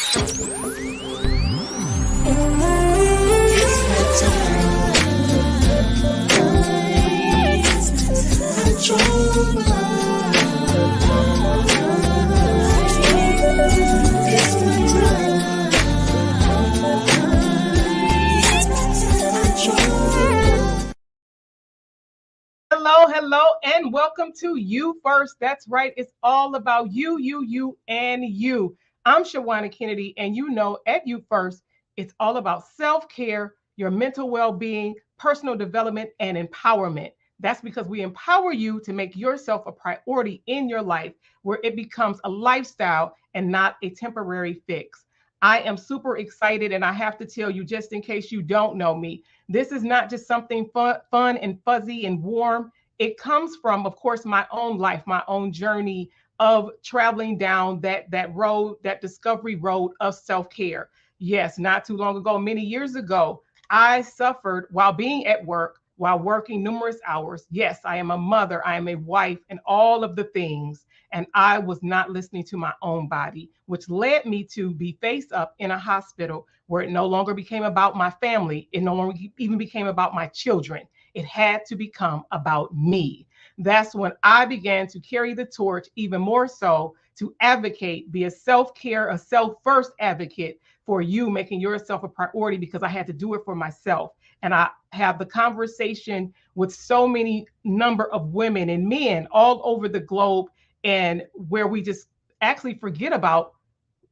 Hello, and welcome to You First. That's right. It's all about you, and you. I'm Shawanna Kennedy, and you know at You First, it's all about self-care, your mental well-being, personal development, and empowerment. That's because we empower you to make yourself a priority in your life where it becomes a lifestyle and not a temporary fix. I am super excited, and I have to tell you, just in case you don't know me, this is not just something fun and fuzzy and warm. It comes from, of course, my own life, my own journey of traveling down that road, that discovery road of self-care. Yes, not too long ago, many years ago, I suffered while being at work, while working numerous hours. Yes, I am a mother, I am a wife, and all of the things. And I was not listening to my own body, which led me to be face up in a hospital where it no longer became about my family. It no longer even became about my children. It had to become about me. That's when I began to carry the torch even more so to advocate, be a self-care, a self-first advocate for you making yourself a priority because I had to do it for myself. And I have the conversation with so many number of women and men all over the globe, and where we just actually forget about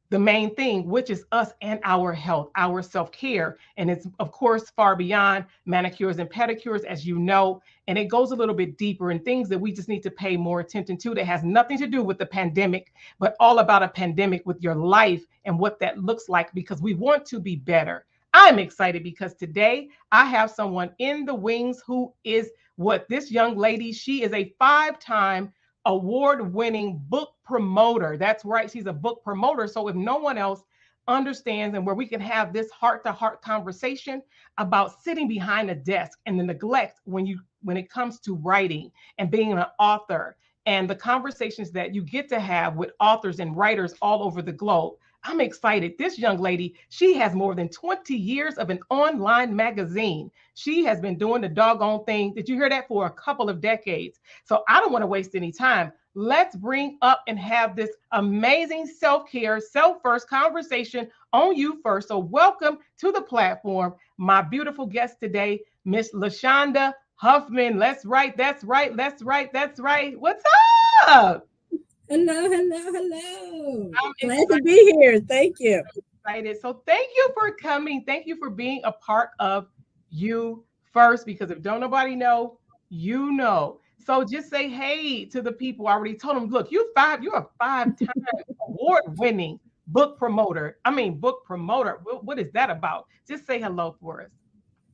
the main thing, which is us and our health, our self-care. And it's, of course, far beyond manicures and pedicures, as you know, and it goes a little bit deeper in things that we just need to pay more attention to that has nothing to do with the pandemic, but all about a pandemic with your life and what that looks like, because we want to be better. I'm excited because today I have someone in the wings who is what this young lady, she is a 5-time award-winning book promoter. That's right, she's a book promoter. So if no one else understands and where we can have this heart-to-heart conversation about sitting behind a desk and the neglect when it comes to writing and being an author and the conversations that you get to have with authors and writers all over the globe. I'm excited. This young lady, she has more than 20 years of an online magazine. She has been doing the doggone thing. Did you hear that? For a couple of decades. So I don't want to waste any time. Let's bring up and have this amazing self-care, self-first conversation on You First. So welcome to the platform, my beautiful guest today, Miss LaShaunda Hoffman. That's right. What's up? Hello. Glad to be here. Thank you. Excited. So thank you for coming. Thank you for being a part of You First, because if don't nobody know, you know. So just say hey to the people. I already told them, look, you're a 5-time award-winning book promoter. Book promoter. What is that about? Just say hello for us.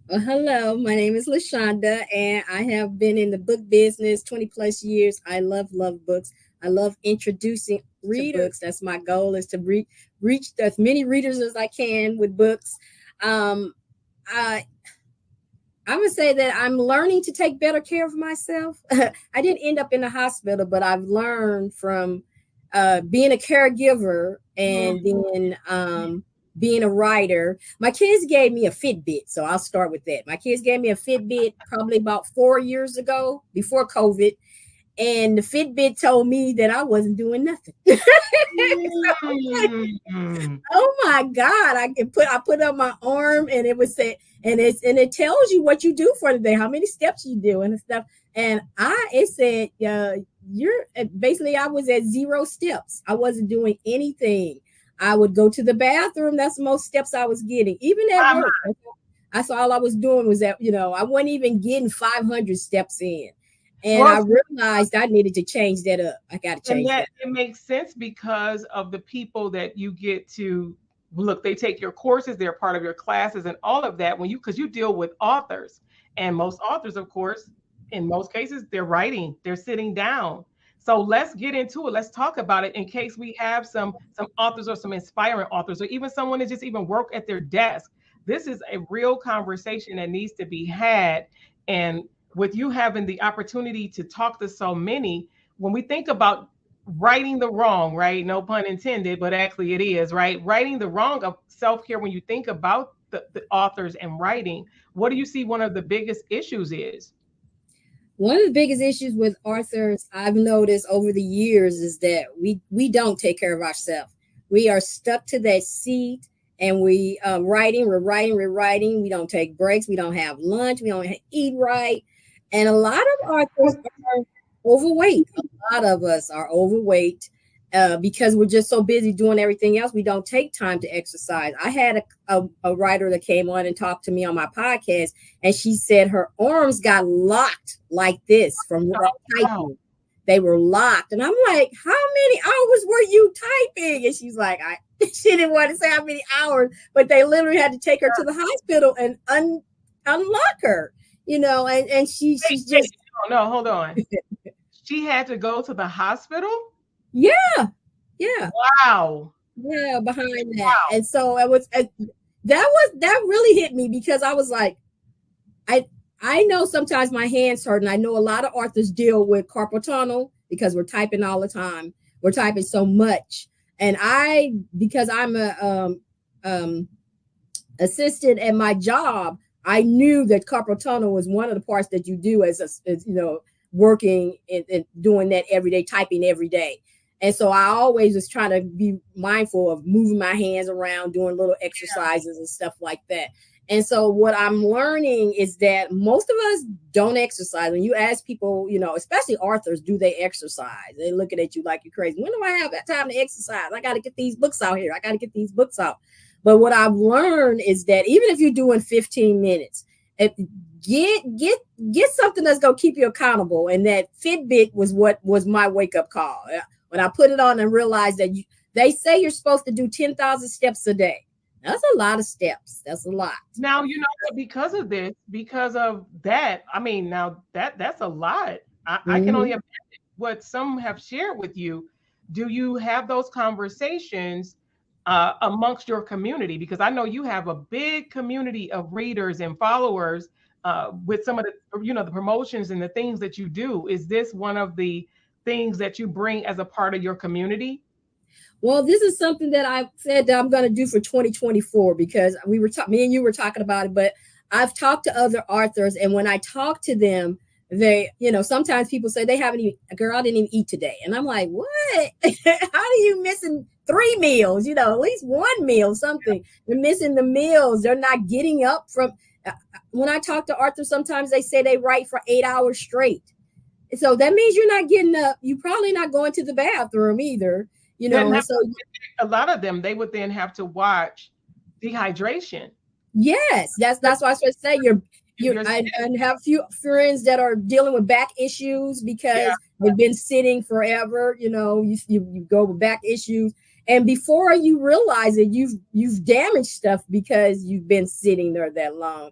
Well, hello, my name is LaShaunda, and I have been in the book business 20 plus years. I love books. I love introducing readers. That's my goal, is to reach as many readers as I can with books. I would say that I'm learning to take better care of myself. I didn't end up in the hospital, but I've learned from being a caregiver and then being a writer. My kids gave me a Fitbit, so I'll start with that. My kids gave me a Fitbit probably about 4 years ago, before COVID. And the Fitbit told me that I wasn't doing nothing. Oh my God. I put up my arm and it was say, and it tells you what you do for the day, how many steps you do and stuff. And it said, I was at 0 steps. I wasn't doing anything. I would go to the bathroom. That's the most steps I was getting. Even at work. That's all I was doing was that, I wasn't even getting 500 steps in. And I realized I needed to change that up. I got to change that. It makes sense because of the people that you get to look. They take your courses, they're part of your classes and all of that. Because you deal with authors, and most authors, of course, in most cases, they're writing, they're sitting down. So let's get into it. Let's talk about it in case we have some authors or some inspiring authors, or even someone that just even work at their desk. This is a real conversation that needs to be had. And with you having the opportunity to talk to so many, when we think about righting the wrong, right? No pun intended, but actually it is, right? Righting the wrong of self-care. When you think about the authors and writing, what do you see one of the biggest issues is? One of the biggest issues with authors I've noticed over the years is that we don't take care of ourselves. We are stuck to that seat, and we're writing. We don't take breaks. We don't have lunch. We don't eat right. And a lot of authors are overweight. A lot of us are overweight because we're just so busy doing everything else. We don't take time to exercise. I had a writer that came on and talked to me on my podcast, and she said her arms got locked like this from Wow. typing. They were locked. And I'm like, how many hours were you typing? And she's like, she didn't want to say how many hours, but they literally had to take her to the hospital and unlock her, and she's Wait, just, no, hold on. She had to go to the hospital? yeah, yeah, Wow. yeah, behind that. Wow. And so that really hit me because I was like, I I know sometimes my hands hurt, and I know a lot of authors deal with carpal tunnel because we're typing all the time. We're typing so much, and because I'm a assistant at my job, I knew that carpal tunnel was one of the parts that you do as working and doing that every day, typing every day. And so I always was trying to be mindful of moving my hands around, doing little exercises and stuff like that. And so what I'm learning is that most of us don't exercise. When you ask people, especially authors, do they exercise? They're looking at you like you're crazy. When do I have that time to exercise? I got to get these books out here. I got to get these books out. But what I've learned is that even if you're doing 15 minutes, get something that's gonna keep you accountable. And that Fitbit was what was my wake up call when I put it on and realized that they say you're supposed to do 10,000 steps a day. That's a lot of steps. That's a lot. Now, because of this, because of that, I mean, now that's a lot. I can only Mm-hmm. imagine what some have shared with you. Do you have those conversations amongst your community? Because I know you have a big community of readers and followers with some of the promotions and the things that you do. Is this one of the things that you bring as a part of your community? Well, this is something that I said that I'm going to do for 2024 because me and you were talking about it, but I've talked to other authors, and when I talk to them, sometimes people say they haven't even, girl, I didn't even eat today. And I'm like, what? How are you missing 3 meals? At least one meal, something. They're missing the meals. They're not getting up when I talk to authors, sometimes they say they write for 8 hours straight. So that means you're not getting up. You're probably not going to the bathroom either. Then And so a lot of them, they would then have to watch dehydration. yes, that's why I was going to say I have a few friends that are dealing with back issues Yeah, because they've been sitting forever. You go with back issues, and before you realize it, you've damaged stuff because you've been sitting there that long.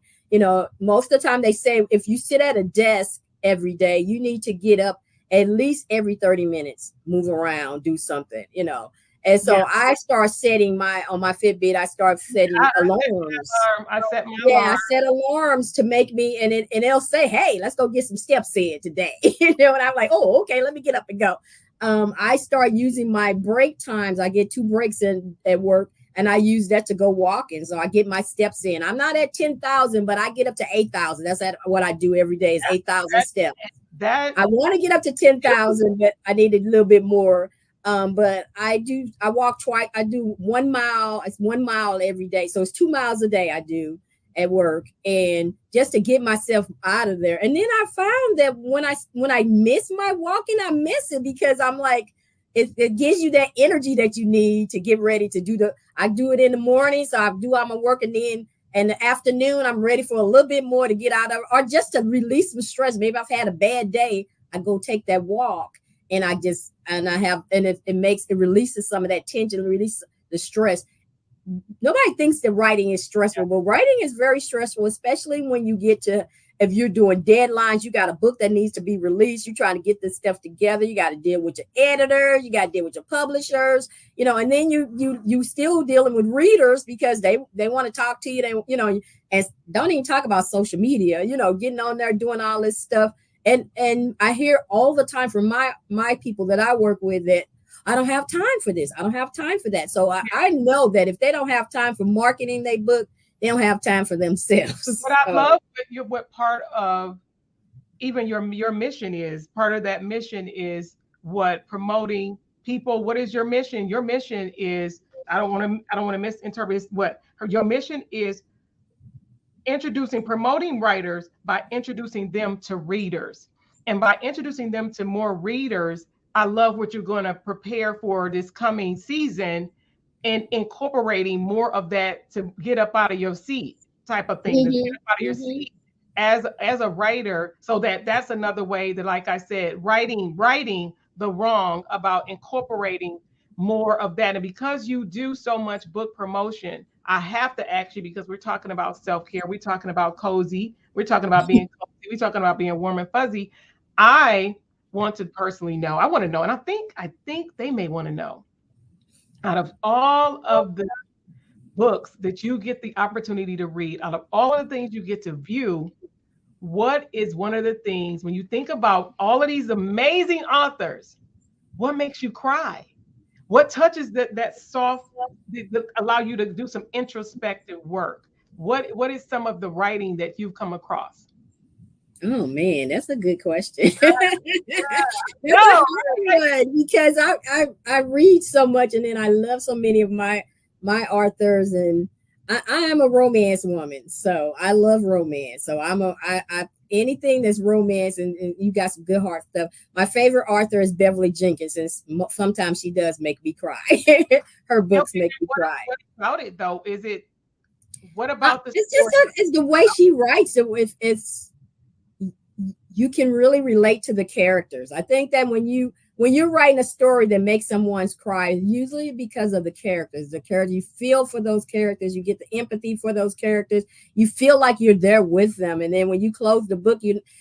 Most of the time they say if you sit at a desk every day, you need to get up at least every 30 minutes, move around, do something. And yeah. so I start setting on my Fitbit, I start setting alarms. I set my Yeah, I alarm. set alarms to make me, and it'll say, "Hey, let's go get some steps in today." And I'm like, "Oh, okay, let me get up and go." I start using my break times. I get 2 breaks in at work, and I use that to go walking. So I get my steps in. I'm not at 10,000, but I get up to 8,000. That's what I do every day is 8,000 That steps. that I want to get up to 10,000, but I need a little bit more. But I walk twice. I do 1 mile. It's 1 mile every day. So it's 2 miles a day I do at work, and just to get myself out of there. And then I found that when I miss my walking, I miss it because I'm like, it gives you that energy that you need to get ready to I do it in the morning. So I do all my work, and then in the afternoon, I'm ready for a little bit more to get out of, or just to release some stress. Maybe I've had a bad day. I go take that walk, and it releases some of that tension, release the stress. Nobody thinks that writing is stressful, but writing is very stressful, especially when you get to, if you're doing deadlines, you got a book that needs to be released, you're trying to get this stuff together, you got to deal with your editor, you got to deal with your publishers, and then you still dealing with readers because they want to talk to you, and don't even talk about social media, getting on there doing all this stuff. And I hear all the time from my people that I work with that I don't have time for this. I don't have time for that. So I know that if they don't have time for marketing their book, they don't have time for themselves. But I So, love what part of even your mission is. Part of that mission is what promoting people. What is your mission? Your mission is, I don't want to misinterpret what your mission is: introducing, promoting writers by introducing them to readers. And by introducing them to more readers, I love what you're going to prepare for this coming season and incorporating more of that to get up out of your seat type of thing, to get mhm, up out of your mhm. seat as a writer. So that's another way that, like I said, writing the wrong about incorporating more of that. And because you do so much book promotion, I have to ask you, because we're talking about self-care, we're talking about cozy, we're talking about being cozy, we're talking about being warm and fuzzy. I want to personally know, I want to know, and I think they may want to know, out of all of the books that you get the opportunity to read, out of all of the things you get to view, what is one of the things when you think about all of these amazing authors, what makes you cry? What touches that soft that allow you to do some introspective work? What is some of the writing that you've come across? Oh man, that's a good question. That's a No, hard one because I read so much and then I love so many of my authors, and I am a romance woman, so I love romance. So I anything that's romance, and you got some good heart stuff. My favorite author is Beverly Jenkins, and sometimes she does make me cry. Her books okay, make me cry. what about it though? Is it, what about the It's story? just it's the way she writes it. It's you can really relate to the characters. I think that when you're writing a story that makes someone's cry, usually because of the characters. The character, you feel for those characters, you get the empathy for those characters, you feel like you're there with them. And then when you close the book,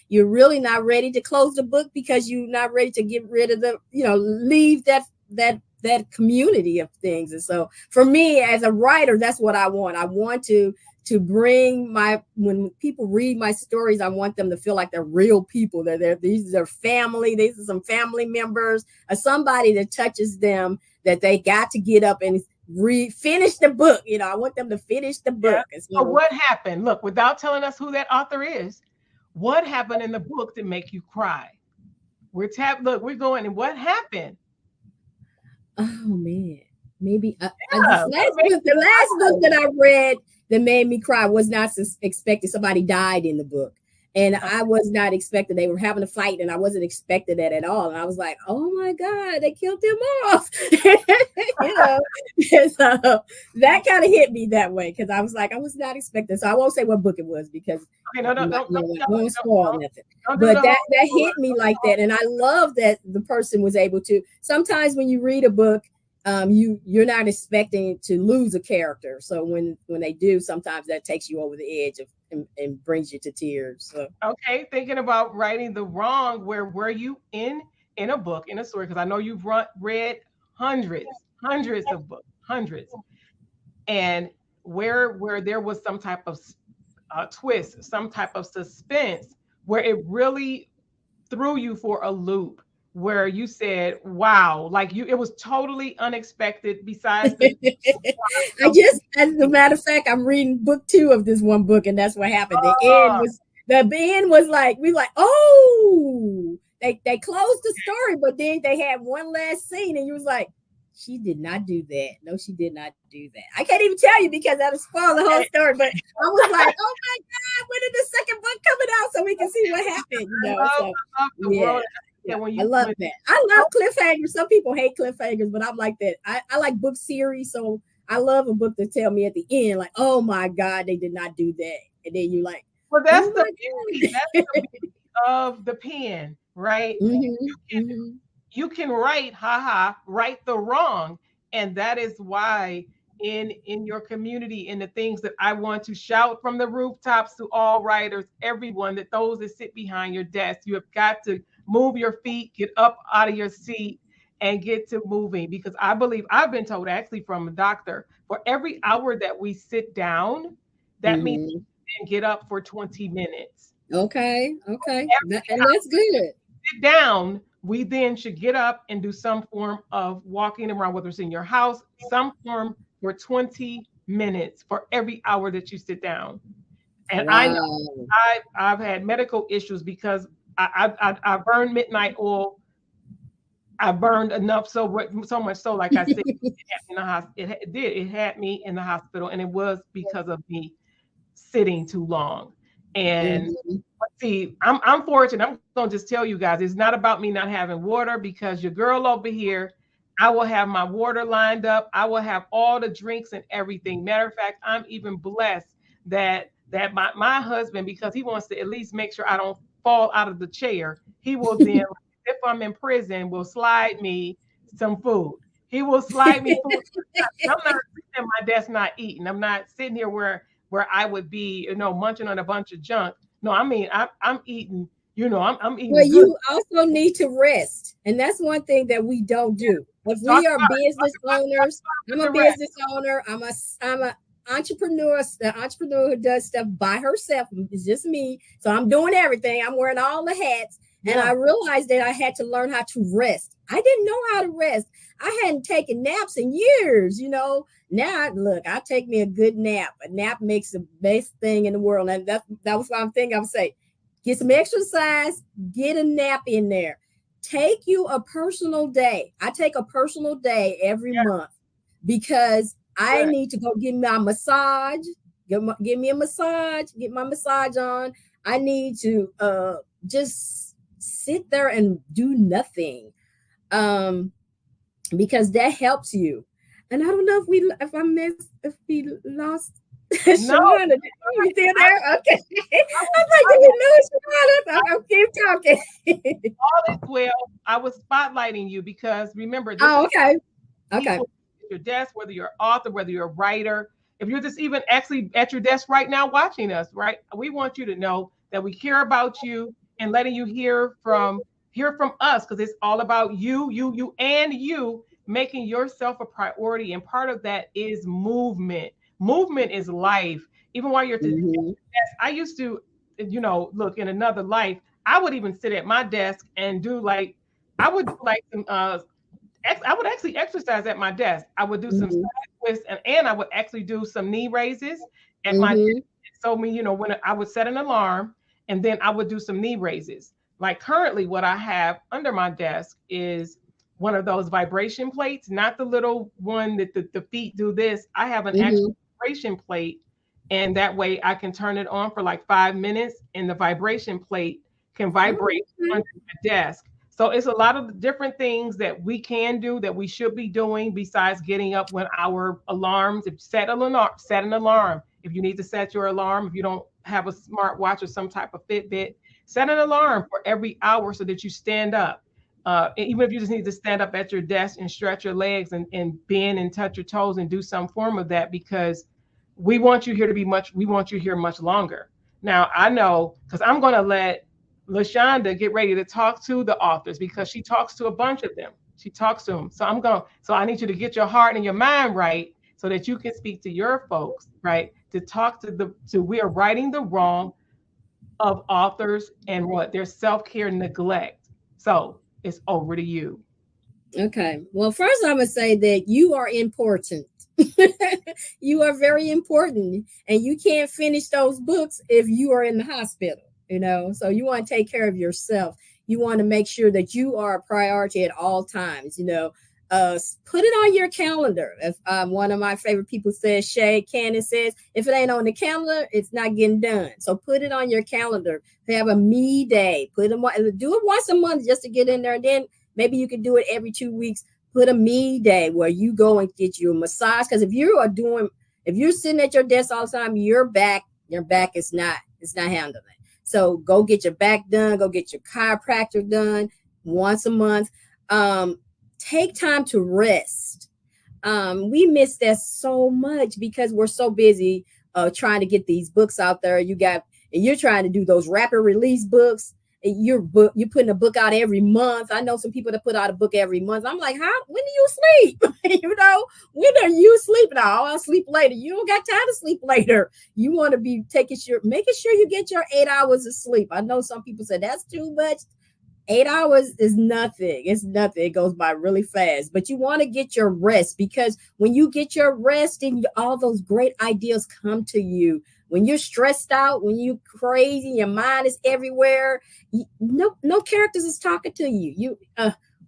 you're really not ready to close the book because you're not ready to get rid of the, leave that community of things. And so for me as a writer, that's what I want. I want to bring when people read my stories, I want them to feel like they're real people. These are family. These are some family members or somebody that touches them, that they got to get up and finish the book. I want them to finish the Yeah. book. And So so, what happened? Look, without telling us who that author is, what happened in the book to make you cry? Look, we're going, and what happened? oh man, maybe Yeah, what makes the you last book cry? that I read that made me cry was not expected. Somebody died in the book, and I was not expecting. They were having a fight, and I wasn't expecting that at all. And I was like, "Oh my god, they killed him off!" you know, and so that kind of hit me that way because I was like, I was not expecting. So I won't say what book it was because Okay, no, no, don't, don't I tell us. won't spoil Don't, nothing. don't do But the whole that hit me spoiler. like that, and I love that the person was able to. Sometimes when you read a book, you're not expecting to lose a character, so when they do, sometimes that takes you over the edge and brings you to tears. So Okay, thinking about writing the wrong. Where were you in a book, in a story? Because I know you've read hundreds of books, hundreds, and where there was some type of twist, some type of suspense, where it really threw you for a loop, where you said, "Wow!" Like it was totally unexpected. Besides the, I just, as a matter of fact, I'm reading book 2 of this one book, and that's what happened. oh, The end was like, we like, oh, they closed the story, but then they had one last scene, and you was like, she did not do that. No, she did not do that. I can't even tell you because that'll spoil the whole okay. story. But I was like, oh my god, when is the second book coming out so we can see what happened? So I love the yeah. world. Yeah, That when I you love when that. I love cliffhangers. Some people hate cliffhangers, but I'm like that. I like book series, so I love a book to tell me at the end, like, oh my God, they did not do that. And then you like, well, that's oh the my beauty. God. That's the beauty of the pen, right? hmm hmm You can write, haha, right the wrong, and that is why in your community, in the things that I want to shout from the rooftops to all writers, everyone, that those that sit behind your desk, you have got to move your feet, get up out of your seat, and get to moving. Because I believe, I've been told actually from a doctor, for every hour that we sit down, that means hmm we didn't get up for 20 minutes. Okay. And Every that's good. sit down, we then should get up and do some form of walking around, whether it's in your house, some form for 20 minutes for every hour that you sit down. And I know Wow. I've had medical issues because I burned midnight oil. I burned enough so much so, like I said, it had me in the hospital. It had me in the hospital, and it was because of me sitting too long. And Mhm. see, I'm fortunate. I'm gonna just tell you guys, it's not about me not having water because your girl over here, I will have my water lined up. I will have all the drinks and everything. Matter of fact, I'm even blessed that my husband, because he wants to at least make sure I don't fall out of the chair, he will then, if I'm in prison, will slide me some food. He will slide me food. I'm not sitting at my desk not eating. I'm not sitting here where I would be, munching on a bunch of junk. No, I mean I'm eating. I'm Well, eating good. you also need to rest. And that's one thing that we don't do. If Talk we are about it. business owners, I'm a The rest. business owner. I'm a entrepreneur, the entrepreneur who does stuff by herself. It's just me. So I'm doing everything. I'm wearing all the hats. And I Yeah. realized that I had to learn how to rest. I didn't know how to rest. I hadn't taken naps in years. Now, look, I take me a good nap. A nap makes the best thing in the world. And that was what I'm thinking. I'm saying, get some exercise, get a nap in there. Take you a personal day. I take a personal day every Yeah. month because I Good. need to go get my massage, give me a massage, get my massage on. I need to just sit there and do nothing. Um, because that helps you. And I don't know if we lost No. Shawanna. Are you still I, there? Okay. I I'm was like, I did was we lose Shawanna? I'll keep talking. all is well. I was spotlighting you because remember this Oh, is okay. Okay. people at your desk, whether you're an author, whether you're a writer, if you're just even actually at your desk right now watching us, right? We want you to know that we care about you and letting you hear from us because it's all about you, making yourself a priority. And part of that is movement. Movement is life. Even while you're at the desk, Mm-hmm. I used to, look in another life, I would even sit at my desk and do like I would do like some I would actually exercise at my desk. I would do some Mm-hmm. side twists and I would actually do some knee raises at my desk. Mm-hmm. So me, when I would set an alarm and then I would do some knee raises. Like currently, what I have under my desk is one of those vibration plates, not the little one that the feet do this. I have an actual Mm-hmm. vibration plate, and that way I can turn it on for like 5 minutes, and the vibration plate can Oh, vibrate okay. under my desk. So it's a lot of different things that we can do that we should be doing besides getting up when our alarms. If set an alarm. If you need to set your alarm, if you don't have a smartwatch or some type of Fitbit, set an alarm for every hour so that you stand up. Even if you just need to stand up at your desk and stretch your legs and bend and touch your toes and do some form of that because we want you here much longer. Now I know because I'm going to let LaShaunda get ready to talk to the authors because she talks to a bunch of them. She talks to them. So I need you to get your heart and your mind right so that you can speak to your folks, right? To talk to we are righting the wrong of authors and what their self-care neglect. So it's over to you. Okay. Well, first I'm gonna say that you are important. You are very important, and you can't finish those books if you are in the hospital. So you want to take care of yourself. You want to make sure that you are a priority at all times. Put it on your calendar. If one of my favorite people says, Shay Cannon says, if it ain't on the calendar, it's not getting done. So put it on your calendar. Have a me day. Do it once a month just to get in there, and then maybe you can do it every 2 weeks. Put a me day where you go and get you a massage. Because if you're sitting at your desk all the time, your back is not handling. So go get your back done. Go get your chiropractor done once a month. Take time to rest. We miss that so much because we're so busy trying to get these books out there. You're trying to do those rapid release books. you're putting a book out every month. I know some people that put out a book every month. I'm like, how? When do you sleep? When are you sleeping? I'll sleep later. You don't got time to sleep later. You want to be making sure you get your 8 hours of sleep. I know some people say that's too much. 8 hours is nothing. It's nothing. It goes by really fast. But you want to get your rest, because when you get your rest, and all those great ideas come to you. When you're stressed out, when you're crazy, your mind is everywhere. No characters is talking to you.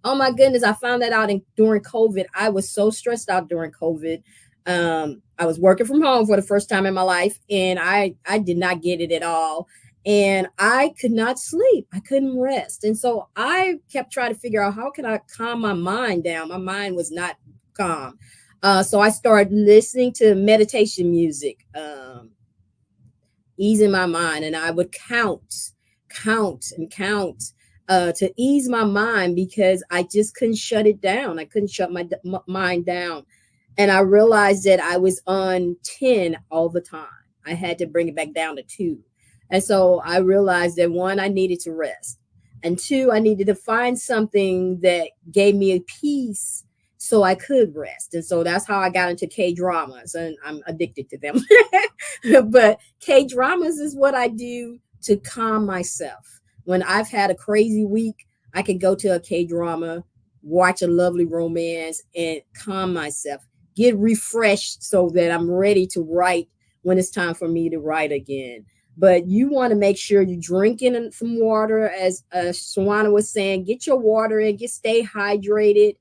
Oh my goodness, I found that out during COVID. I was so stressed out during COVID. I was working from home for the first time in my life, and I did not get it at all. And I could not sleep. I couldn't rest. And so I kept trying to figure out, how can I calm my mind down? My mind was not calm. So I started listening to meditation music, easing my mind. And I would count to ease my mind, because I just couldn't shut it down. I couldn't shut my mind down. And I realized that I was on 10 all the time. I had to bring it back down to 2. And so I realized that 1, I needed to rest. And 2, I needed to find something that gave me a peace so I could rest. And so that's how I got into K-dramas, and I'm addicted to them. But K-dramas is what I do to calm myself. When I've had a crazy week, I can go to a K-drama, watch a lovely romance, and calm myself, get refreshed so that I'm ready to write when it's time for me to write again. But you want to make sure you're drinking some water, as Shawanna was saying. Get your water in, stay hydrated.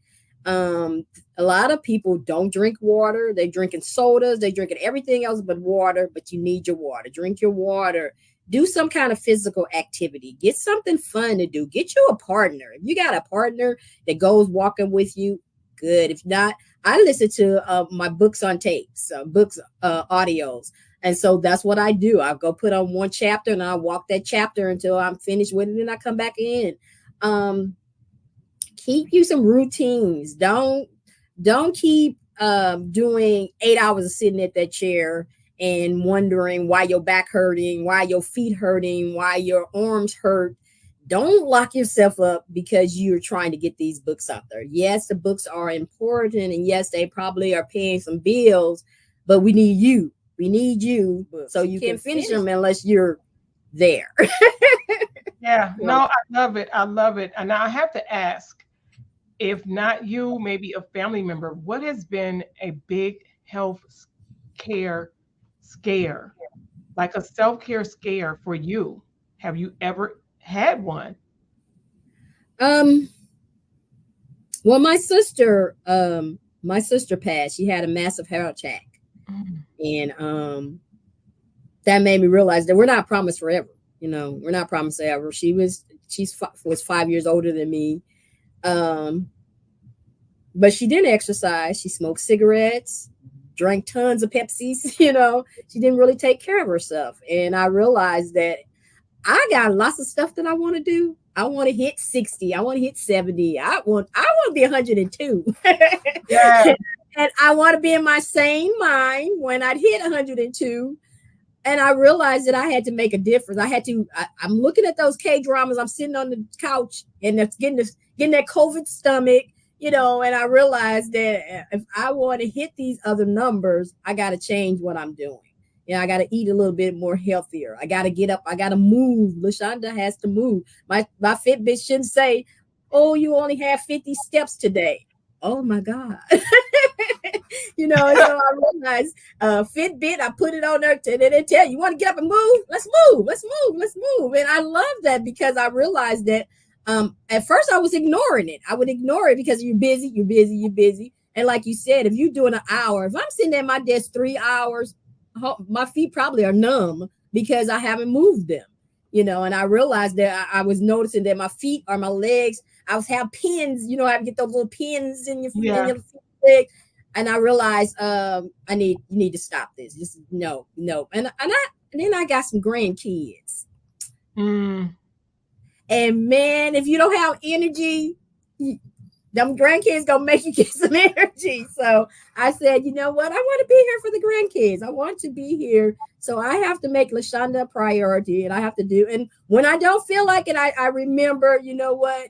A lot of people don't drink water. They're drinking sodas. They're drinking everything else but water. But you need your water. Drink your water. Do some kind of physical activity. Get something fun to do. Get you a partner. If you got a partner that goes walking with you, good. If not, I listen to my books on tapes, audios. And so that's what I do. I go put on one chapter and I walk that chapter until I'm finished with it, and I come back in. Keep you some routines. Don't keep doing 8 hours of sitting at that chair and wondering why your back hurting, why your feet hurting, why your arms hurt. Don't lock yourself up because you're trying to get these books out there. Yes, the books are important, and yes, they probably are paying some bills, but we need you. We need you so you can finish them unless you're there. Yeah, no, I love it. I love it. And now I have to ask, if not you, maybe a family member, what has been a big health care scare, like a self-care scare for you? Have you ever had one? Well, my sister passed. She had a massive heart attack. And that made me realize that we're not promised forever. We're not promised forever. She was 5 years older than me. But she didn't exercise. She smoked cigarettes, drank tons of Pepsis. She didn't really take care of herself. And I realized that I got lots of stuff that I want to do. I want to hit 60. I want to hit 70. I want to be 102. Yeah. And I want to be in my sane mind when I'd hit 102. And I realized that I had to make a difference. I'm looking at those K-dramas. I'm sitting on the couch and it's getting that COVID stomach, and I realized that if I want to hit these other numbers, I got to change what I'm doing. I got to eat a little bit more healthier. I got to get up. I got to move. LaShaunda has to move. My Fitbit shouldn't say, "Oh, you only have 50 steps today." Oh my God. So I realized Fitbit, I put it on there and they tell you want to get up and move? Let's move. And I love that, because I realized that at first I was ignoring it. I would ignore it because you're busy. And like you said, if you're doing an hour, if I'm sitting at my desk 3 hours, my feet probably are numb because I haven't moved them. And I realized that I was noticing that my feet or my legs, I was have pins, I have to get those little pins in your feet. And I realized you need to stop this. Just no. And then I got some grandkids. And man, if you don't have energy, them grandkids gonna make you get some energy. So I said, you know what? I want to be here for the grandkids. I want to be here. So I have to make LaShaunda a priority, and I have to do. And when I don't feel like it, I remember, you know what?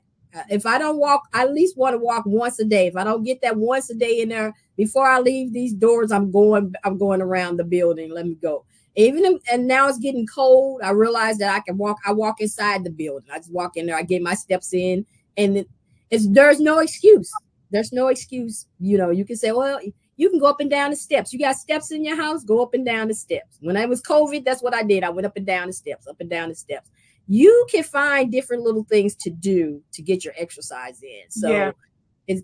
If I don't walk, I at least want to walk once a day. If I don't get that once a day in there before I leave these doors, I'm going around the building. Let me go. And now it's getting cold. I realize that I can walk. I walk inside the building. I just walk in there. I get my steps in, and there's no excuse. There's no excuse. You know, you can say, well, you can go up and down the steps. You got steps in your house, go up and down the steps. When I was COVID, that's what I did. I went up and down the steps, up and down the steps. You can find different little things to do to get your exercise in. So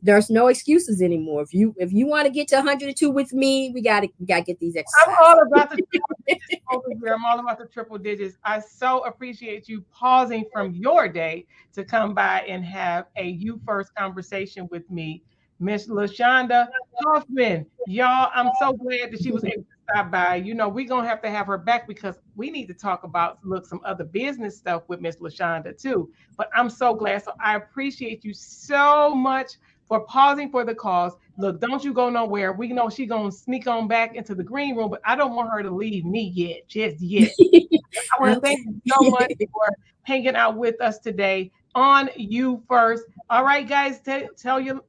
there's no excuses anymore. If you want to get to 102 with me, we gotta get these exercises. I'm all about the triple digits over here. I'm all about the triple digits. I so appreciate you pausing from your day to come by and have a You First conversation with me, Miss LaShaunda Hoffman. Y'all, I'm so glad that she was able to stop by. You know, we're gonna have to have her back because we need to talk about some other business stuff with Miss LaShaunda too. But I'm so glad. So I appreciate you so much for pausing for the cause. Look, don't you go nowhere. We know she's gonna sneak on back into the green room, but I don't want her to leave me just yet. I want to thank you so much for hanging out with us today on You First. All right, guys, tell her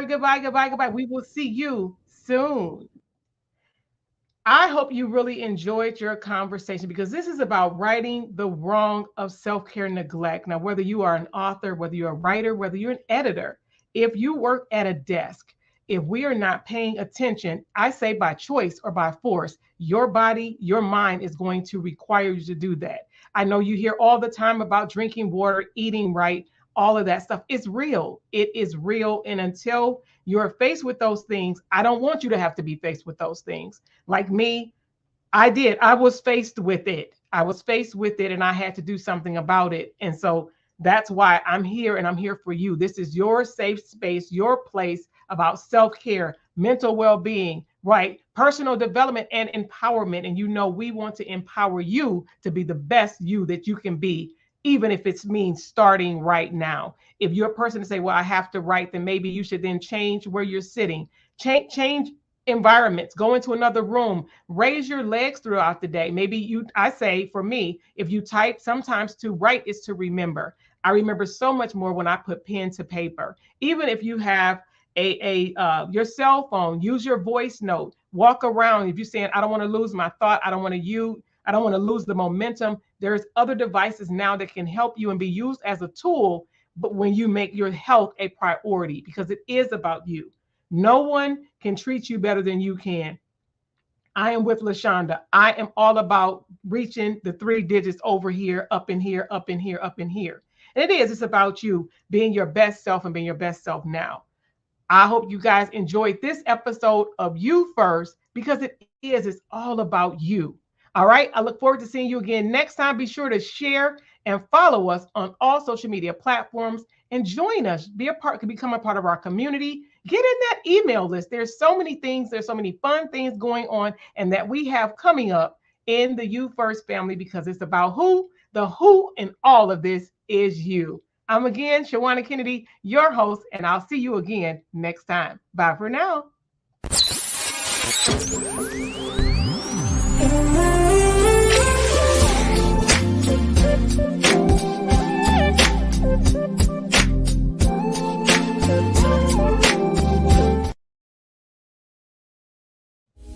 goodbye. We will see you soon. I hope you really enjoyed your conversation because this is about righting the wrong of self-care neglect. Now, whether you are an author, whether you're a writer, whether you're an editor, if you work at a desk, if we are not paying attention, I say by choice or by force, your body, your mind is going to require you to do that. I know you hear all the time about drinking water, eating right, all of that stuff. It's real. It is real. And until you're faced with those things, I don't want you to have to be faced with those things. Like me, I was faced with it. And I had to do something about it. And so that's why I'm here, and I'm here for you. This is your safe space, your place about self-care, mental well-being, right? Personal development and empowerment. And you know, we want to empower you to be the best you that you can be, even if it means starting right now. If you're a person to say, well, I have to write, then maybe you should then change where you're sitting, change environments, go into another room, raise your legs throughout the day. I say for me, if you type, sometimes to write is to remember. I remember so much more when I put pen to paper. Even if you have your cell phone, use your voice note, walk around. If you're saying, I don't want to lose my thought, I don't want to lose the momentum. There's other devices now that can help you and be used as a tool, but when you make your health a priority, because it is about you. No one can treat you better than you can. I am with LaShaunda. I am all about reaching the 3 digits over here, up in here, up in here, up in here. And it's about you being your best self and being your best self now. I hope you guys enjoyed this episode of You First, because it's all about you. All right. I look forward to seeing you again next time. Be sure to share and follow us on all social media platforms and join us. Become a part of our community. Get in that email list. There's so many things. There's so many fun things going on and that we have coming up in the You First family, because it's about the who in all of this is you. I'm again, Shawanna Kennedy, your host, and I'll see you again next time. Bye for now.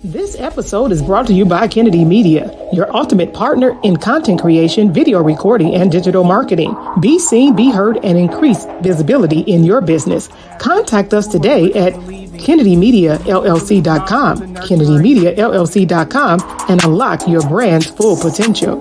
This episode is brought to you by Kennedy Media, your ultimate partner in content creation, video recording, and digital marketing. Be seen, be heard, and increase visibility in your business. Contact us today at KennedyMediaLLC.com, KennedyMediaLLC.com, and unlock your brand's full potential.